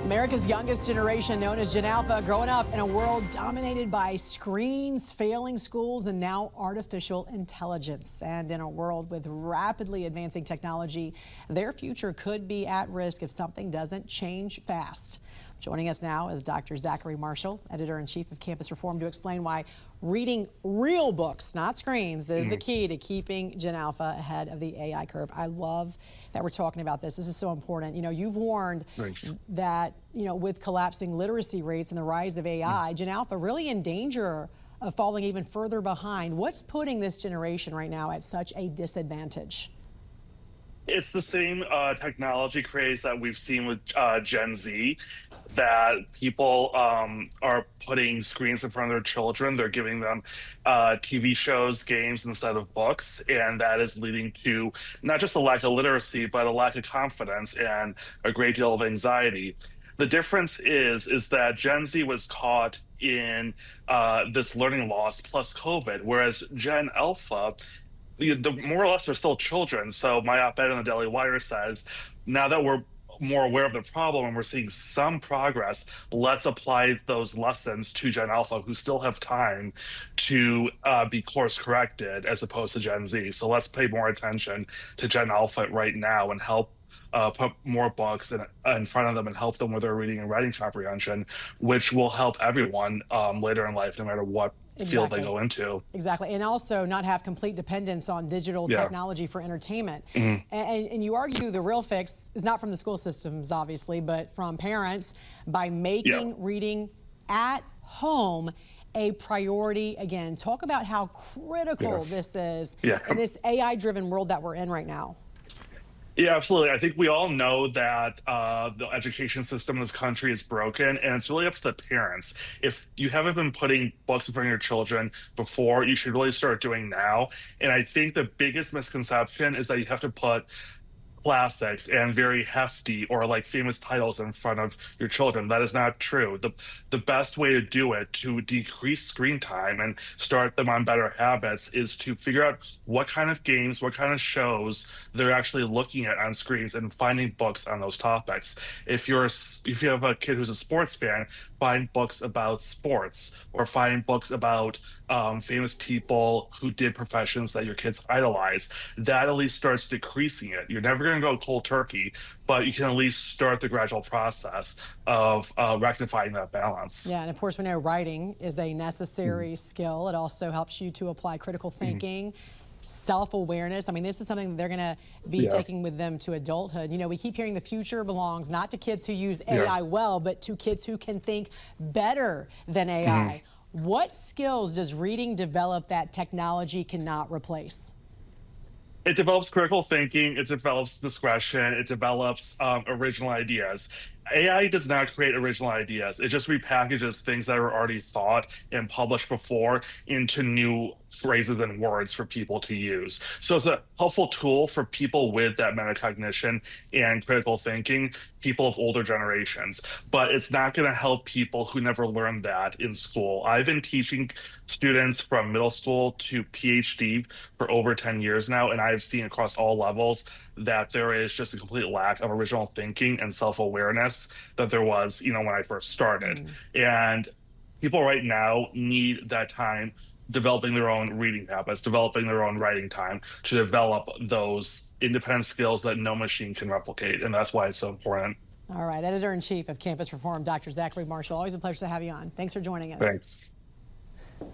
America's youngest generation, known as Gen Alpha, growing up in a world dominated by screens, failing schools, and now artificial intelligence. And in a world with rapidly advancing technology, their future could be at risk if something doesn't change fast. Joining us now is Dr. Zachary Marschall, editor-in-chief of Campus Reform, to explain why reading real books, not screens, is the key to keeping Gen Alpha ahead of the AI curve. I love that we're talking about this. This is so important. You know, you've warned that, with collapsing literacy rates and the rise of AI, Gen Alpha really in danger of falling even further behind. What's putting this generation right now at such a disadvantage? It's the same technology craze that we've seen with Gen Z, that people are putting screens in front of their children. They're giving them TV shows, games instead of books, and that is leading to not just a lack of literacy, but a lack of confidence and a great deal of anxiety. The difference is that Gen Z was caught in this learning loss plus COVID, whereas Gen Alpha, the more or less they're still children. So my op-ed in the Daily Wire says, now that we're more aware of the problem and we're seeing some progress, let's apply those lessons to Gen Alpha, who still have time to be course corrected as opposed to Gen Z. So let's pay more attention to Gen Alpha right now and help put more books in front of them and help them with their reading and writing comprehension, which will help everyone later in life, no matter what field they go into. Exactly. And also not have complete dependence on digital technology for entertainment. And you argue the real fix is not from the school systems, obviously, but from parents by making reading at home a priority. Again, talk about how critical this is in this AI-driven world that we're in right now. Yeah, absolutely. I think we all know that the education system in this country is broken, and it's really up to the parents. If you haven't been putting books in front of your children before, you should really start doing now. And I think the biggest misconception is that you have to put classics and very hefty or like famous titles in front of your children. That is not true. The best way to do it, to decrease screen time and start them on better habits, is to figure out what kind of games, what kind of shows they're actually looking at on screens and finding books on those topics. If you have a kid who's a sports fan, find books about sports, or find books about famous people who did professions that your kids idolize. That at least starts decreasing it. You're never going to go cold turkey, but you can at least start the gradual process of rectifying that balance. Yeah, and of course we know writing is a necessary skill. It also helps you to apply critical thinking, self-awareness. I mean, this is something they're going to be taking with them to adulthood. You know, we keep hearing the future belongs not to kids who use AI well, but to kids who can think better than AI. What skills does reading develop that technology cannot replace? It develops critical thinking, it develops discretion, it develops original ideas. AI does not create original ideas. It just repackages things that are already thought and published before into new phrases and words for people to use. So it's a helpful tool for people with that metacognition and critical thinking, people of older generations, but it's not going to help people who never learned that in school. I've been teaching students from middle school to PhD for over 10 years now, and I've seen across all levels that there is just a complete lack of original thinking and self-awareness that there was, when I first started. And people right now need that time developing their own reading habits, developing their own writing time, to develop those independent skills that no machine can replicate. And that's why it's so important. All right, editor-in-chief of Campus Reform, Dr. Zachary Marschall. Always a pleasure to have you on. Thanks for joining us. Thanks.